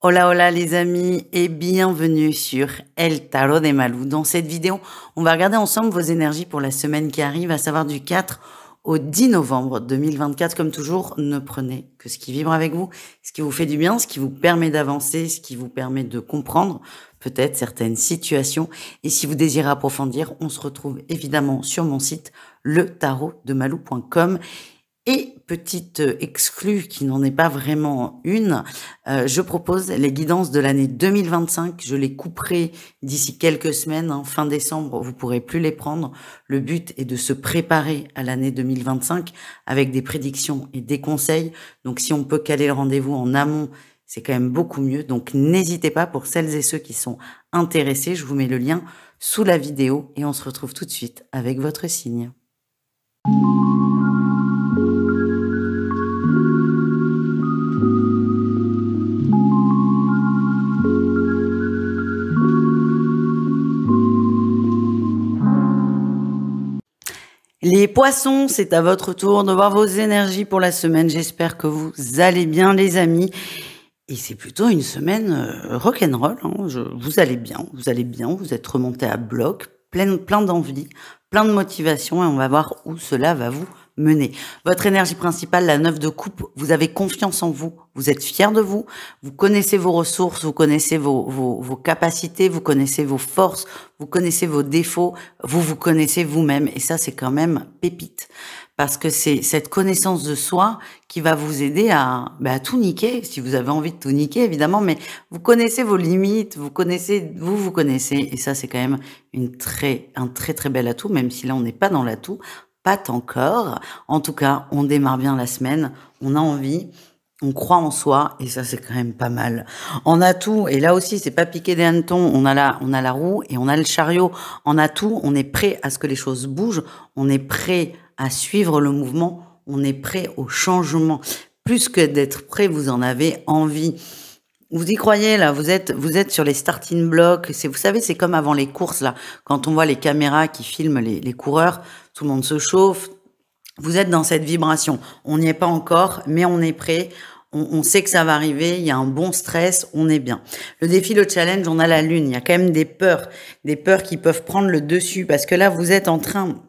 Hola hola les amis et bienvenue sur El Tarot de Malou. Dans cette vidéo, on va regarder ensemble vos énergies pour la semaine qui arrive, à savoir du 4 au 10 novembre 2024. Comme toujours, ne prenez que ce qui vibre avec vous, ce qui vous fait du bien, ce qui vous permet d'avancer, ce qui vous permet de comprendre peut-être certaines situations. Et si vous désirez approfondir, on se retrouve évidemment sur mon site letarotdemalou.com. Et petite exclue qui n'en est pas vraiment une, je propose les guidances de l'année 2025. Je les couperai d'ici quelques semaines, fin décembre, vous pourrez plus les prendre. Le but est de se préparer à l'année 2025 avec des prédictions et des conseils. Donc si on peut caler le rendez-vous en amont, c'est quand même beaucoup mieux. Donc n'hésitez pas, pour celles et ceux qui sont intéressés, je vous mets le lien sous la vidéo et on se retrouve tout de suite avec votre signe. Les poissons, c'est à votre tour de voir vos énergies pour la semaine. J'espère que vous allez bien les amis. Et c'est plutôt une semaine rock'n'roll. Vous allez bien, vous êtes remonté à bloc, plein d'envie, plein de motivation et on va voir où cela va vous mener. Votre énergie principale, la 9 de coupe, vous avez confiance en vous, vous êtes fier de vous, vous connaissez vos ressources, vous connaissez vos capacités, vous connaissez vos forces, vous connaissez vos défauts, vous connaissez vous-même et ça c'est quand même pépite. Parce que c'est cette connaissance de soi qui va vous aider à tout niquer, si vous avez envie de tout niquer, évidemment, mais vous connaissez vos limites, vous connaissez, et ça, c'est quand même un très bel atout, même si là, on n'est pas dans l'atout, pas encore. En tout cas, on démarre bien la semaine, on a envie, on croit en soi, et ça, c'est quand même pas mal. En atout, et là aussi, c'est pas piquer des hannetons, on a la roue et on a le chariot. En atout, on est prêt à ce que les choses bougent, on est prêt à suivre le mouvement, on est prêt au changement. Plus que d'être prêt, vous en avez envie. Vous y croyez là, vous êtes sur les starting blocks. Vous savez, c'est comme avant les courses là, quand on voit les caméras qui filment les coureurs, tout le monde se chauffe. Vous êtes dans cette vibration. On n'y est pas encore, mais on est prêt. On sait que ça va arriver, il y a un bon stress, on est bien. Le défi, le challenge, on a la lune. Il y a quand même des peurs qui peuvent prendre le dessus parce que là, vous êtes en train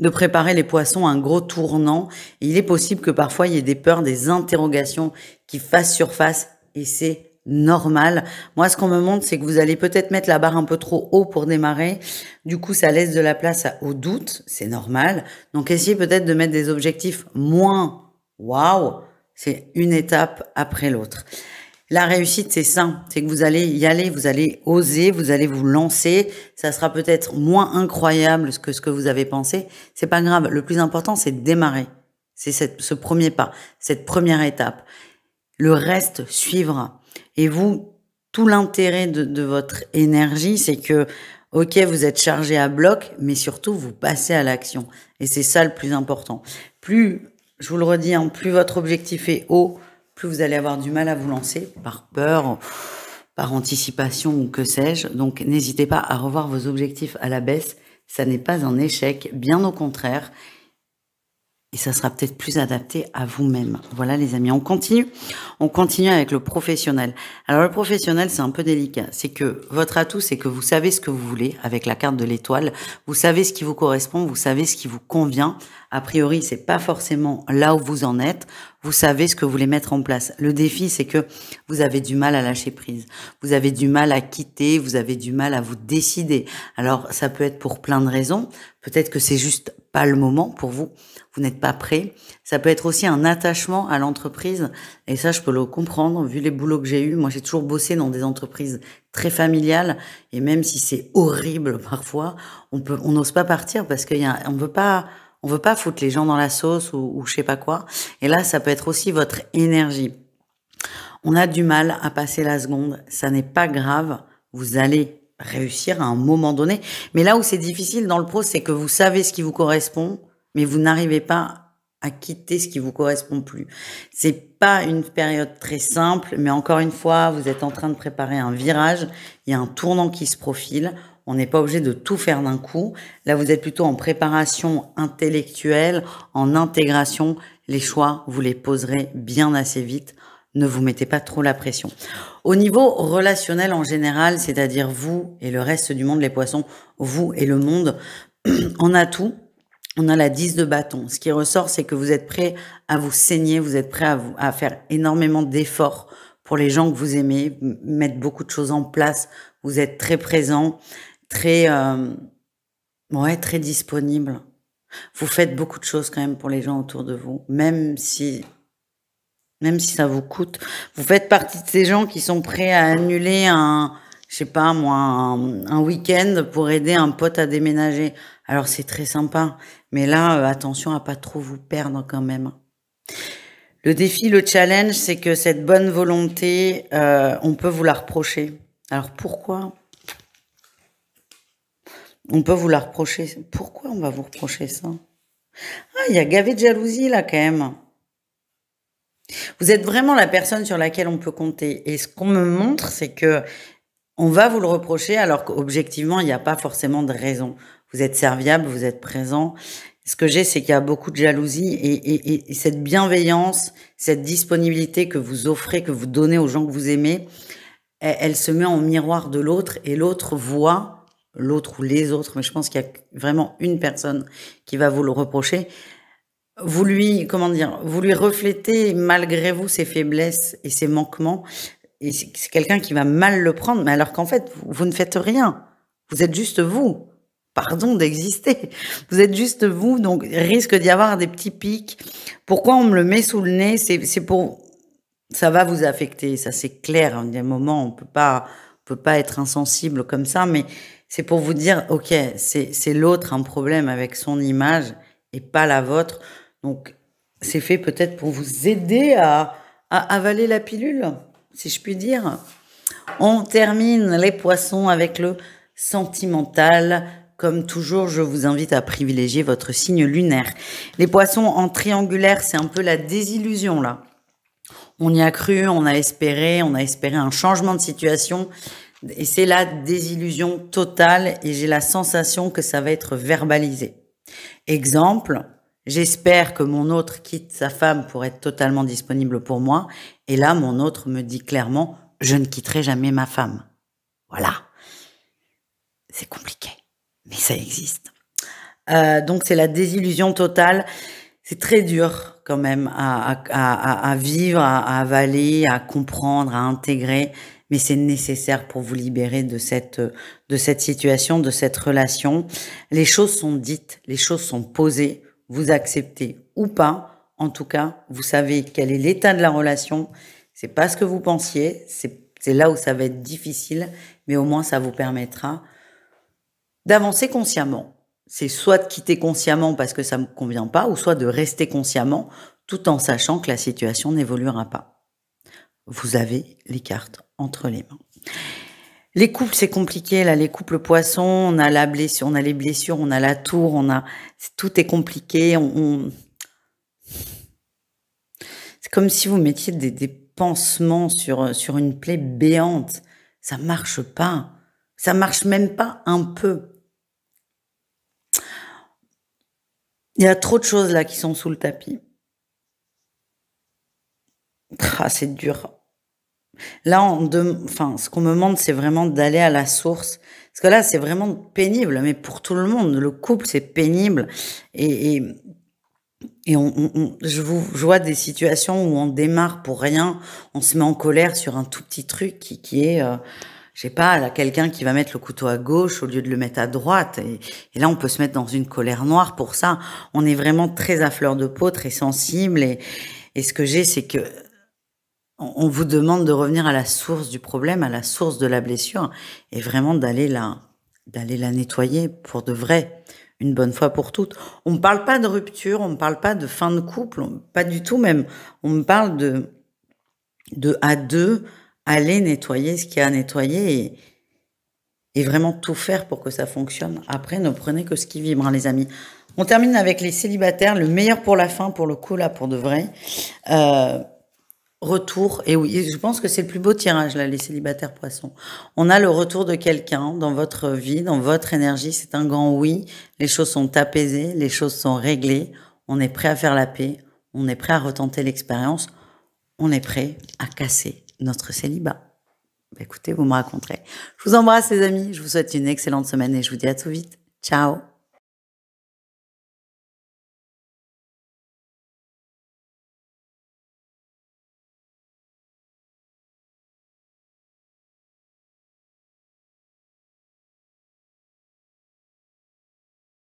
de préparer les poissons à un gros tournant. Et il est possible que parfois il y ait des peurs, des interrogations qui fassent surface et c'est normal. Moi, ce qu'on me montre, c'est que vous allez peut-être mettre la barre un peu trop haut pour démarrer. Du coup, ça laisse de la place au doute. C'est normal. Donc, essayez peut-être de mettre des objectifs moins waouh. C'est une étape après l'autre. La réussite, c'est ça. C'est que vous allez y aller, vous allez oser, vous allez vous lancer. Ça sera peut-être moins incroyable que ce que vous avez pensé. C'est pas grave. Le plus important, c'est de démarrer. C'est ce premier pas, cette première étape. Le reste suivra. Et vous, tout l'intérêt de votre énergie, c'est que, ok, vous êtes chargé à bloc, mais surtout, vous passez à l'action. Et c'est ça le plus important. Plus, je vous le redis, plus votre objectif est haut, plus vous allez avoir du mal à vous lancer, par peur, par anticipation ou que sais-je. Donc, n'hésitez pas à revoir vos objectifs à la baisse. Ça n'est pas un échec, bien au contraire. Et ça sera peut-être plus adapté à vous-même. Voilà les amis, on continue avec le professionnel. Alors le professionnel, c'est un peu délicat. C'est que votre atout, c'est que vous savez ce que vous voulez avec la carte de l'étoile. Vous savez ce qui vous correspond, vous savez ce qui vous convient. A priori, c'est pas forcément là où vous en êtes. Vous savez ce que vous voulez mettre en place. Le défi, c'est que vous avez du mal à lâcher prise. Vous avez du mal à quitter, vous avez du mal à vous décider. Alors, ça peut être pour plein de raisons. Peut-être que c'est juste pas le moment pour vous. Vous n'êtes pas prêt. Ça peut être aussi un attachement à l'entreprise. Et ça, je peux le comprendre, vu les boulots que j'ai eus. Moi, j'ai toujours bossé dans des entreprises très familiales. Et même si c'est horrible parfois, on n'ose pas partir parce qu'on veut pas foutre les gens dans la sauce ou je sais pas quoi. Et là, ça peut être aussi votre énergie. On a du mal à passer la seconde. Ça n'est pas grave. Vous allez réussir à un moment donné. Mais là où c'est difficile dans le pro, c'est que vous savez ce qui vous correspond, mais vous n'arrivez pas à quitter ce qui vous correspond plus. C'est pas une période très simple, mais encore une fois, vous êtes en train de préparer un virage. Il y a un tournant qui se profile. On n'est pas obligé de tout faire d'un coup. Là, vous êtes plutôt en préparation intellectuelle, en intégration. Les choix, vous les poserez bien assez vite. Ne vous mettez pas trop la pression. Au niveau relationnel en général, c'est-à-dire vous et le reste du monde, les poissons, vous et le monde, on a tout. On a la 10 de bâton. Ce qui ressort, c'est que vous êtes prêt à vous saigner, vous êtes prêt à faire énormément d'efforts pour les gens que vous aimez, mettre beaucoup de choses en place. Vous êtes très présent, très, ouais, très disponible. Vous faites beaucoup de choses quand même pour les gens autour de vous, même si ça vous coûte. Vous faites partie de ces gens qui sont prêts à annuler je sais pas moi, un week-end pour aider un pote à déménager. Alors c'est très sympa, mais là, attention à pas trop vous perdre quand même. Le défi, le challenge, c'est que cette bonne volonté, on peut vous la reprocher. Alors pourquoi on peut vous la reprocher? Pourquoi on va vous reprocher ça? Ah, il y a gavé de jalousie là quand même. Vous êtes vraiment la personne sur laquelle on peut compter. Et ce qu'on me montre, c'est que on va vous le reprocher alors qu'objectivement, il n'y a pas forcément de raison. Vous êtes serviable, vous êtes présent. Ce que j'ai, c'est qu'il y a beaucoup de jalousie et cette bienveillance, cette disponibilité que vous offrez, que vous donnez aux gens que vous aimez, elle se met en miroir de l'autre et l'autre voit, l'autre ou les autres, mais je pense qu'il y a vraiment une personne qui va vous le reprocher. Vous lui, comment dire, vous lui reflétez malgré vous ses faiblesses et ses manquements. Et c'est quelqu'un qui va mal le prendre, mais alors qu'en fait, vous ne faites rien. Vous êtes juste vous. Pardon d'exister. Vous êtes juste vous, donc risque d'y avoir des petits pics. Pourquoi on me le met sous le nez? C'est pour, ça va vous affecter, ça c'est clair. Il y a un moment, on peut pas être insensible comme ça, mais c'est pour vous dire, ok, c'est l'autre un problème avec son image et pas la vôtre. Donc c'est fait peut-être pour vous aider à avaler la pilule, si je puis dire. On termine les poissons avec le sentimental. Comme toujours, je vous invite à privilégier votre signe lunaire. Les poissons en triangulaire, c'est un peu la désillusion là. On y a cru, on a espéré un changement de situation. Et c'est la désillusion totale et j'ai la sensation que ça va être verbalisé. Exemple, j'espère que mon autre quitte sa femme pour être totalement disponible pour moi. Et là, mon autre me dit clairement, je ne quitterai jamais ma femme. Voilà. C'est compliqué, mais ça existe. Donc c'est la désillusion totale. C'est très dur quand même à vivre, à avaler, à comprendre, à intégrer. Mais c'est nécessaire pour vous libérer de cette situation, de cette relation. Les choses sont dites, les choses sont posées. Vous acceptez ou pas. En tout cas, vous savez quel est l'état de la relation. C'est pas ce que vous pensiez. C'est là où ça va être difficile, mais au moins ça vous permettra d'avancer consciemment. C'est soit de quitter consciemment parce que ça ne me convient pas, ou soit de rester consciemment, tout en sachant que la situation n'évoluera pas. Vous avez les cartes entre les mains. Les couples, c'est compliqué, là, les couples poissons, on a la blessure, on a les blessures, on a la tour, tout est compliqué, c'est comme si vous mettiez des pansements sur une plaie béante. Ça marche pas. Ça marche même pas un peu. Il y a trop de choses là qui sont sous le tapis. Ah, c'est dur. Là, ce qu'on me demande, c'est vraiment d'aller à la source. Parce que là, c'est vraiment pénible, mais pour tout le monde, le couple, c'est pénible. Et je vois des situations où on démarre pour rien, on se met en colère sur un tout petit truc qui est, je sais pas, là, quelqu'un qui va mettre le couteau à gauche au lieu de le mettre à droite. Et là, on peut se mettre dans une colère noire pour ça. On est vraiment très à fleur de peau, très sensible. Et ce que j'ai, c'est que on vous demande de revenir à la source du problème, à la source de la blessure, et vraiment d'aller la nettoyer pour de vrai, une bonne fois pour toutes. On ne parle pas de rupture, on ne parle pas de fin de couple, pas du tout même. On me parle de à deux, aller nettoyer ce qu'il y a à nettoyer et vraiment tout faire pour que ça fonctionne. Après, ne prenez que ce qui vibre, hein, les amis. On termine avec les célibataires, le meilleur pour la fin, pour le coup, là, pour de vrai. Retour, et oui, je pense que c'est le plus beau tirage, là, les célibataires poissons. On a le retour de quelqu'un dans votre vie, dans votre énergie, c'est un grand oui. Les choses sont apaisées, les choses sont réglées, on est prêt à faire la paix, on est prêt à retenter l'expérience. on est prêt à casser notre célibat? Écoutez, vous me raconterez. Je vous embrasse les amis, je vous souhaite une excellente semaine et je vous dis à tout vite. Ciao!